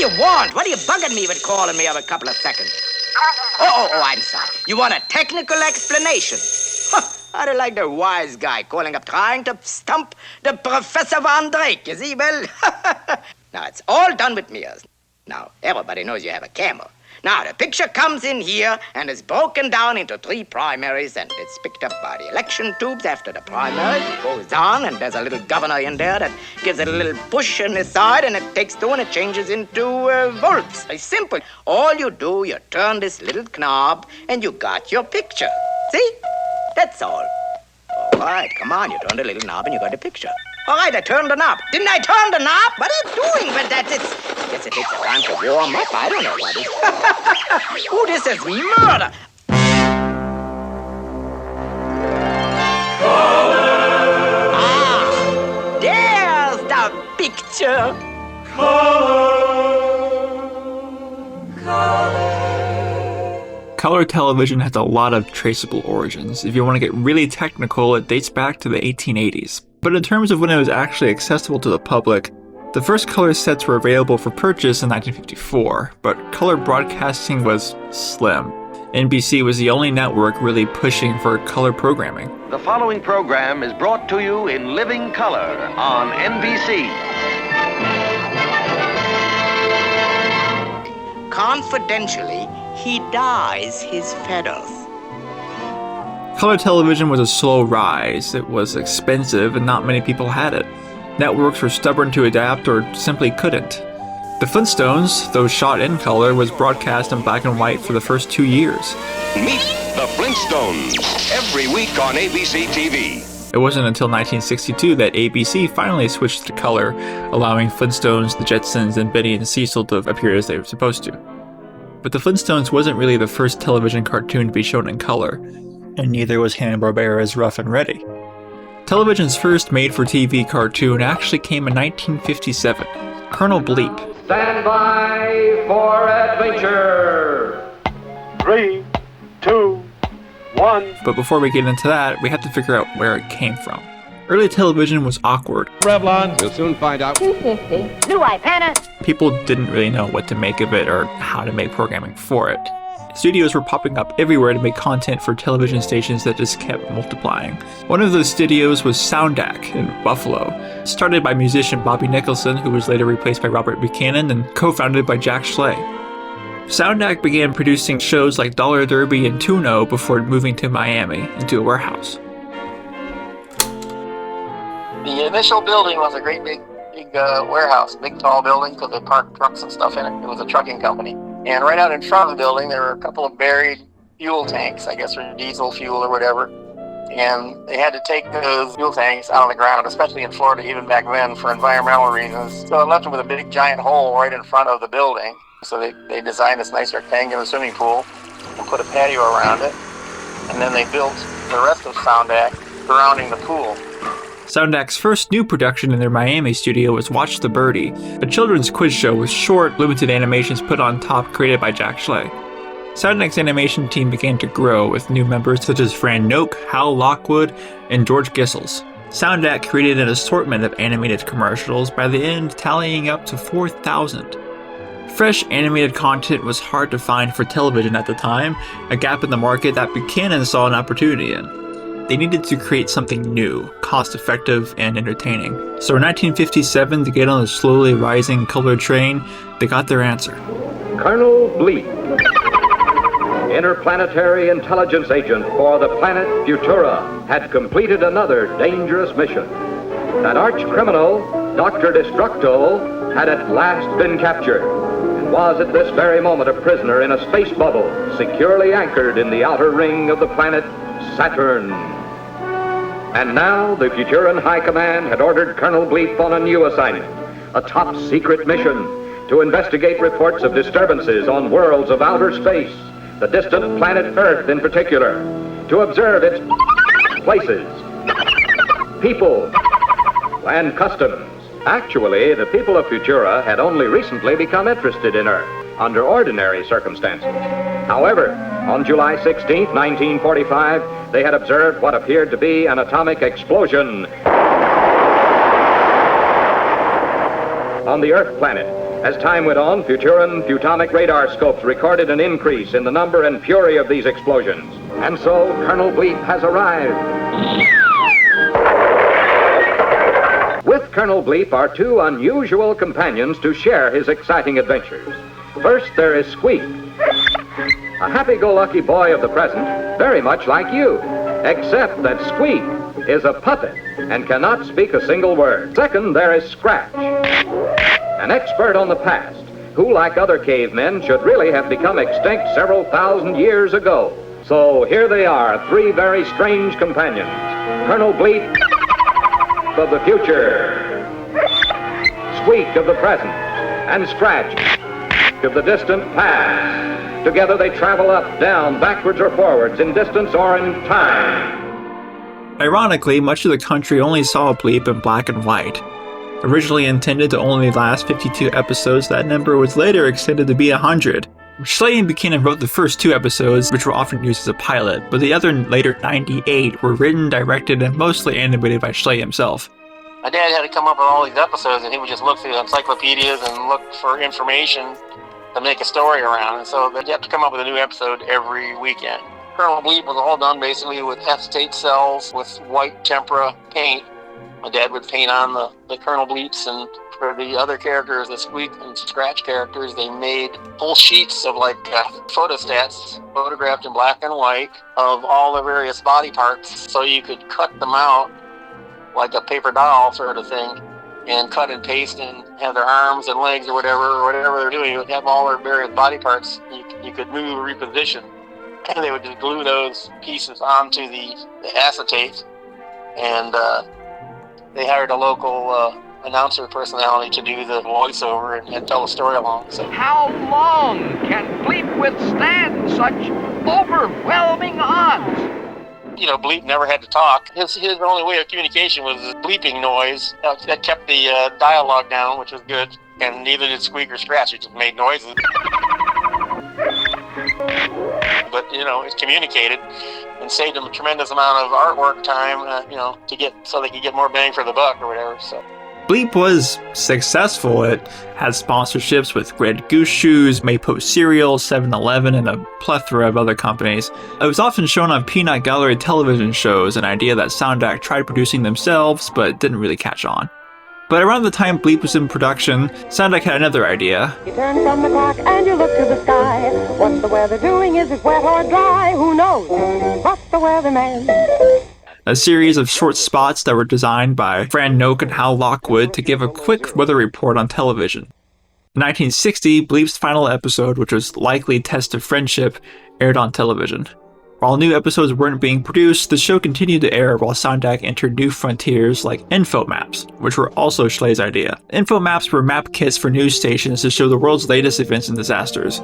you want? What are you bugging me with calling me every couple of seconds? Oh, I'm sorry. You want a technical explanation? I don't like the wise guy calling up trying to stump the Professor Van Drake, you see, well? Now, it's all done with mirrors. Now, everybody knows you have a camera. Now, the picture comes in here and is broken down into 3 primaries, and it's picked up by the election tubes after the primary. It goes on, and there's a little governor in there that gives it a little push on the side, and it takes 2 and it changes into volts. It's simple. All you do, you turn this little knob, and you got your picture. See? That's all. All right, come on, you turn the little knob and you got the picture. All right, I turned the knob. Didn't I turn the knob? What are you doing with that? I guess it takes time to warm up. I don't know what it is. Ooh, this is murder. Ah, there's the picture. Color television has a lot of traceable origins. If you want to get really technical, it dates back to the 1880s. But in terms of when it was actually accessible to the public, the first color sets were available for purchase in 1954, but color broadcasting was slim. NBC was the only network really pushing for color programming. The following program is brought to you in living color on NBC. Confidentially, he dyes his feathers. Color television was a slow rise. It was expensive and not many people had it. Networks were stubborn to adapt or simply couldn't. The Flintstones, though shot in color, was broadcast in black and white for the first 2 years. Meet the Flintstones every week on ABC TV. It wasn't until 1962 that ABC finally switched to color, allowing Flintstones, the Jetsons, and Benny and Cecil to appear as they were supposed to. But the Flintstones wasn't really the first television cartoon to be shown in color, and neither was Hanna-Barbera's Ruff and Reddy. Television's first made-for-TV cartoon actually came in 1957, Colonel Bleep. Stand by for adventure. 3, 2, 1. But before we get into that, we have to figure out where it came from. Early television was awkward. Revlon. We'll soon find out. 250. Blue Eye Panda. People didn't really know what to make of it or how to make programming for it. Studios were popping up everywhere to make content for television stations that just kept multiplying. One of those studios was Soundak in Buffalo, started by musician Bobby Nicholson, who was later replaced by Robert Buchanan, and co-founded by Jack Schleh. Soundak began producing shows like Dollar Derby and Tuno before moving to Miami into a warehouse. The initial building was a great big warehouse, big tall building because they parked trucks and stuff in it. It was a trucking company. And right out in front of the building, there were a couple of buried fuel tanks, I guess for diesel fuel or whatever. And they had to take those fuel tanks out of the ground, especially in Florida, even back then, for environmental reasons. So it left them with a big giant hole right in front of the building. So they designed this nice rectangular swimming pool and put a patio around it. And then they built the rest of Soundak surrounding the pool. Soundak's first new production in their Miami studio was Watch the Birdie, a children's quiz show with short, limited animations put on top created by Jack Schleh. Soundak's animation team began to grow with new members such as Fran Noak, Hal Lockwood, and George Gissels. Soundak created an assortment of animated commercials, by the end tallying up to 4,000. Fresh animated content was hard to find for television at the time, a gap in the market that Buchanan saw an opportunity in. They needed to create something new, cost-effective, and entertaining. So in 1957, to get on the slowly rising color train, they got their answer. Colonel Bleep, interplanetary intelligence agent for the planet Futura, had completed another dangerous mission. That arch-criminal, Dr. Destructo, had at last been captured, and was at this very moment a prisoner in a space bubble, securely anchored in the outer ring of the planet Saturn. And now the Futuran High Command had ordered Colonel Bleep on a new assignment, a top-secret mission to investigate reports of disturbances on worlds of outer space, the distant planet Earth in particular, to observe its places, people, and customs. Actually, the people of Futura had only recently become interested in Earth under ordinary circumstances. However, on July 16, 1945, they had observed what appeared to be an atomic explosion on the Earth planet, As time went on, Futomic radar scopes recorded an increase in the number and fury of these explosions. And so, Colonel Bleep has arrived. With Colonel Bleep are two unusual companions to share his exciting adventures. First, there is Squeak, a happy-go-lucky boy of the present, very much like you, except that Squeak is a puppet and cannot speak a single word. Second, there is Scratch, an expert on the past, who, like other cavemen, should really have become extinct several thousand years ago. So here they are, three very strange companions. Colonel Bleep of the future, Squeak of the present, and Scratch of the distant past. Together they travel up, down, backwards or forwards, in distance or in time. Ironically, much of the country only saw Bleep in black and white. Originally intended to only last 52 episodes, that number was later extended to be 100. Schleh and Buchanan wrote the first 2 episodes, which were often used as a pilot, but the other later 98 were written, directed, and mostly animated by Schleh himself. My dad had to come up with all these episodes, and he would just look through the encyclopedias and look for information to make a story around, and so they'd have to come up with a new episode every weekend. Colonel Bleep was all done basically with acetate cells with white tempera paint. My dad would paint on the Colonel Bleeps, and for the other characters, the Squeak and Scratch characters, they made full sheets of photostats, photographed in black and white, of all the various body parts, so you could cut them out like a paper doll sort of thing, and cut and paste and have their arms and legs or whatever they're doing. You would have all their various body parts. You could move, reposition, and they would just glue those pieces onto the acetate, and they hired a local announcer personality to do the voiceover and tell the story along. So, how long can Bleep withstand such overwhelming odds? You know, Bleep never had to talk. His only way of communication was bleeping noise. That kept the dialogue down, which was good. And neither did Squeak or Scratch. It just made noises. But, you know, it communicated and saved them a tremendous amount of artwork time, so they could get more bang for the buck or whatever. So. Bleep was successful. It had sponsorships with Red Goose Shoes, Maypo Cereal, 7-Eleven, and a plethora of other companies. It was often shown on peanut gallery television shows, an idea that Substack tried producing themselves, but didn't really catch on. But around the time Bleep was in production, Substack had another idea. You turn from the clock and you look to the sky. What's the weather doing? Is it wet or dry? Who knows? What's the weatherman? A series of short spots that were designed by Fran Noak and Hal Lockwood to give a quick weather report on television. In 1960, Bleep's final episode, which was likely Test of Friendship, aired on television. While new episodes weren't being produced, the show continued to air while Substack entered new frontiers like info maps, which were also Schleh's idea. Info maps were map kits for news stations to show the world's latest events and disasters.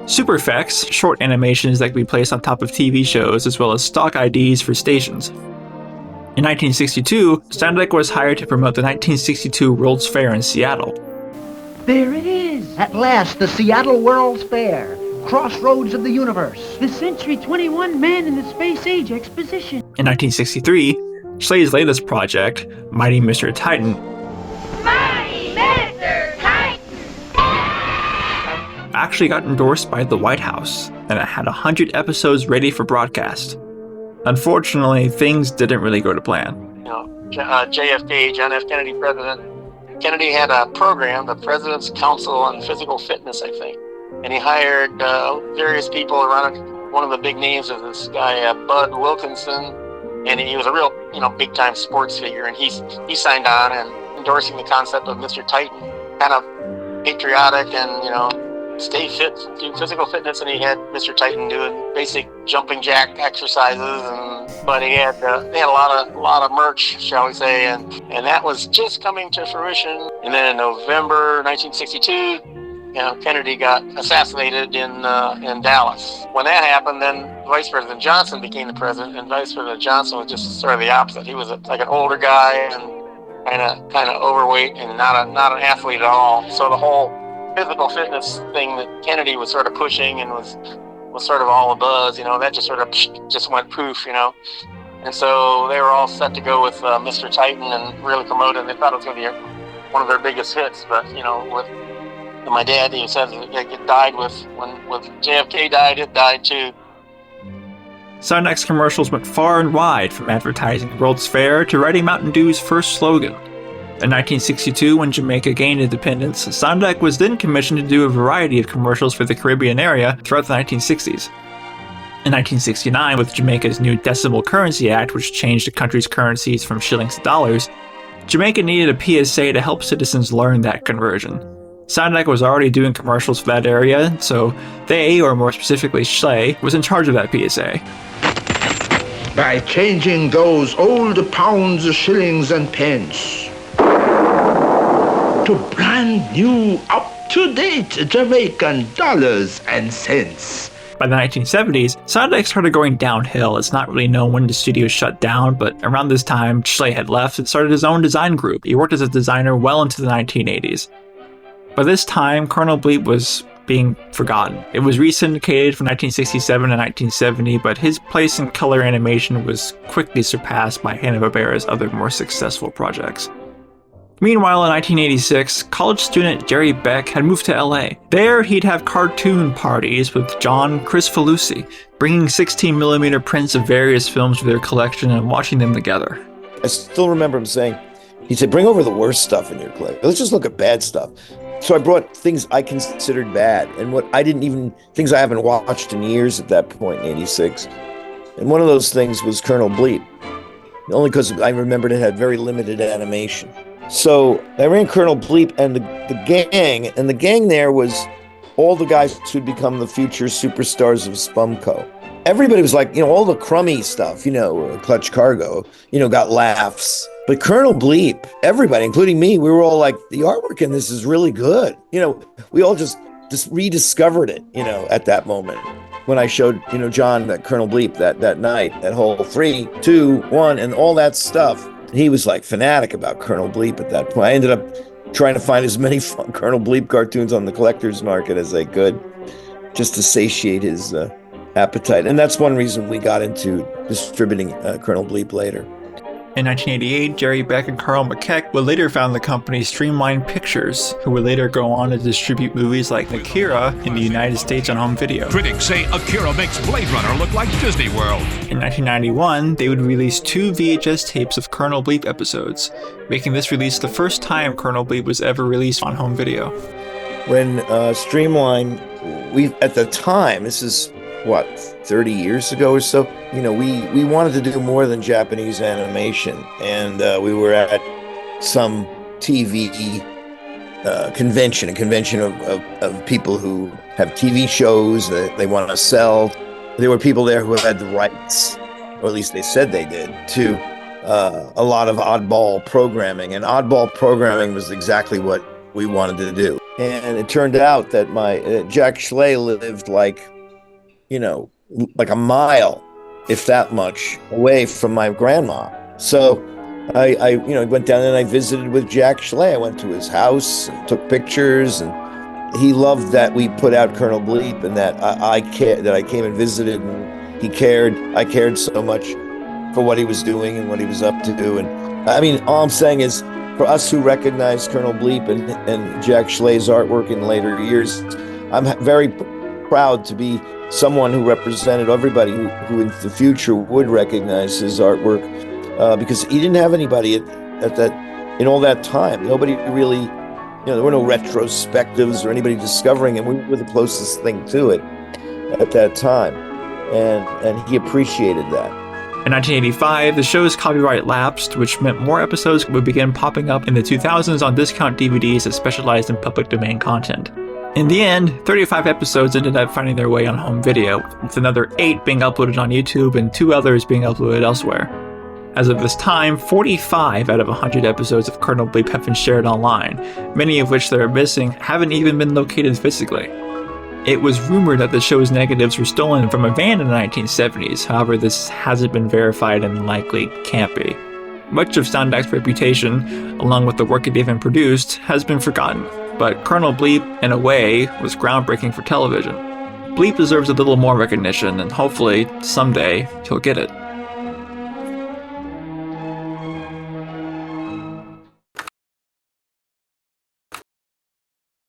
Super effects, short animations that could be placed on top of TV shows, as well as stock IDs for stations. In 1962, Substack was hired to promote the 1962 World's Fair in Seattle. There it is! At last, the Seattle World's Fair. Crossroads of the universe. The Century 21 Man in the Space Age Exposition. In 1963, Schleh's latest project, Mighty Mr. Titan, Mighty Mr. Titan! actually got endorsed by the White House, and it had 100 episodes ready for broadcast. Unfortunately, things didn't really go to plan. JFK, John F. Kennedy president. Kennedy had a program, the President's Council on Physical Fitness, I think. And he hired various people around it. One of the big names was this guy, Bud Wilkinson. And he was a real, big-time sports figure. And he signed on and endorsing the concept of Mr. Titan. Kind of patriotic and, stay fit, do physical fitness, and he had Mr. Titan doing basic jumping jack exercises, but they had a lot of merch, shall we say, and that was just coming to fruition. And then in November 1962, Kennedy got assassinated in Dallas. When that happened, then Vice President Johnson became the president, and Vice President Johnson was just sort of the opposite. He was like an older guy and kind of overweight and not an athlete at all. So the whole physical fitness thing that Kennedy was sort of pushing and was sort of all a buzz, that just sort of just went poof, And so they were all set to go with Mr. Titan and really promote it. They thought it was going to be one of their biggest hits, but with And my dad, he said it died when JFK died, it died too. Sundance commercials went far and wide, from advertising the World's Fair to writing Mountain Dew's first slogan. In 1962, when Jamaica gained independence, Sondak was then commissioned to do a variety of commercials for the Caribbean area throughout the 1960s. In 1969, with Jamaica's new Decimal Currency Act, which changed the country's currencies from shillings to dollars, Jamaica needed a PSA to help citizens learn that conversion. Sondak was already doing commercials for that area, so they, or more specifically Schleh, was in charge of that PSA. By changing those old pounds, shillings, and pence to brand new, up-to-date Jamaican dollars and cents. By the 1970s, Sondak started going downhill. It's not really known when the studio shut down, but around this time, Schleh had left and started his own design group. He worked as a designer well into the 1980s. By this time, Colonel Bleep was being forgotten. It was re-syndicated from 1967 to 1970, but his place in color animation was quickly surpassed by Hanna-Barbera's other more successful projects. Meanwhile, in 1986, college student Jerry Beck had moved to LA. There, he'd have cartoon parties with John Kricfalusi, bringing 16mm prints of various films to their collection and watching them together. I still remember him saying, he said, bring over the worst stuff in your collection. Let's just look at bad stuff. So I brought things I considered bad, and things I haven't watched in years at that point in 86. And one of those things was Colonel Bleep, only because I remembered it had very limited animation. So I ran Colonel Bleep and the gang there was all the guys who'd become the future superstars of Spumco. Everybody was like, all the crummy stuff, Clutch Cargo, got laughs. But Colonel Bleep, everybody, including me, we were all like, the artwork in this is really good. We all just rediscovered it, at that moment. When I showed, John that Colonel Bleep that night, that whole 3, 2, 1, and all that stuff. He was like fanatic about Colonel Bleep at that point. I ended up trying to find as many Colonel Bleep cartoons on the collector's market as I could, just to satiate his appetite. And that's one reason we got into distributing Colonel Bleep later. In 1988, Jerry Beck and Carl McKeck would later found the company Streamline Pictures, who would later go on to distribute movies like Akira in the United States on home video. Critics say Akira makes Blade Runner look like Disney World. In 1991, they would release 2 VHS tapes of Colonel Bleep episodes, making this release the first time Colonel Bleep was ever released on home video. When Streamline, at the time, this is 30 years ago or so, we wanted to do more than Japanese animation, and we were at some TV convention, a convention of people who have TV shows that they want to sell. There were people there who had the rights, or at least they said they did, to a lot of oddball programming, and oddball programming was exactly what we wanted to do. And it turned out that Jack Schleh lived like a mile, if that much, away from my grandma. So I went down and I visited with Jack Schleh. I went to his house and took pictures, and he loved that we put out Colonel Bleep, and that I came and visited, and he cared. I cared so much for what he was doing and what he was up to. And I mean, all I'm saying is, for us who recognize Colonel Bleep and Jack Schleh's artwork in later years, I'm very proud to be someone who represented everybody who in the future would recognize his artwork, because he didn't have anybody at that in all that time. Nobody really, there were no retrospectives or anybody discovering him. We were the closest thing to it at that time, and he appreciated that. In 1985, the show's copyright lapsed, which meant more episodes would begin popping up in the 2000s on discount DVDs that specialized in public domain content. In the end, 35 episodes ended up finding their way on home video, with another 8 being uploaded on YouTube and 2 others being uploaded elsewhere. As of this time, 45 out of 100 episodes of Colonel Bleep have been shared online, many of which that are missing haven't even been located physically. It was rumored that the show's negatives were stolen from a van in the 1970s, however this hasn't been verified and likely can't be. Much of Sondak's reputation, along with the work it even produced, has been forgotten, but Colonel Bleep, in a way, was groundbreaking for television. Bleep deserves a little more recognition, and hopefully, someday, he'll get it.